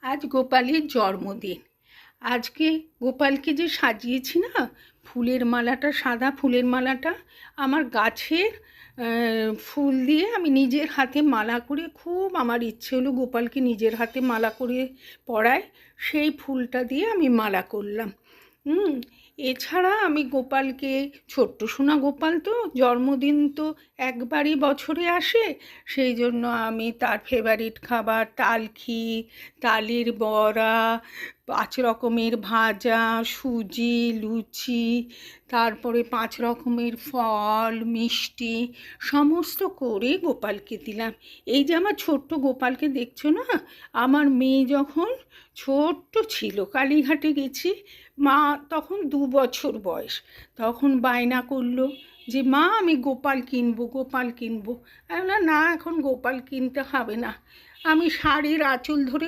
আজ গোপালের জন্মদিন। আজকে গোপালকে যে সাজিয়েছি না, ফুলের মালাটা, সাদা ফুলের মালাটা আমার গাছের ফুল দিয়ে আমি নিজের হাতে মালা করে, খুব আমার ইচ্ছে হলো গোপালকে নিজের হাতে মালা করে পরাই। সেই ফুলটা দিয়ে আমি মালা করলাম। এছাড়া আমি গোপালকে, ছোট্ট সোনা গোপাল তো, জন্মদিন তো একবারই বছরে আসে, সেই জন্য আমি তার ফেভারিট খাবার তালখি, তালের বড়া, 5 রকমের ভাজা, সুজি, লুচি, তারপরে 5 রকমের ফল, মিষ্টি সমস্ত করে গোপালকে দিলাম। এই যে আমার ছোট্ট গোপালকে দেখছো না, আমার মেয়ে যখন ছোট্ট ছিল, কালীঘাটে গেছি, মা তখন 2 বছর বয়স, তখন বায়না করলো যে মা আমি গোপাল কিনবো, গোপাল কিনবো। আমি বললাম না, এখন গোপাল কিনতে হবে না। আমি শাড়ির আঁচল ধরে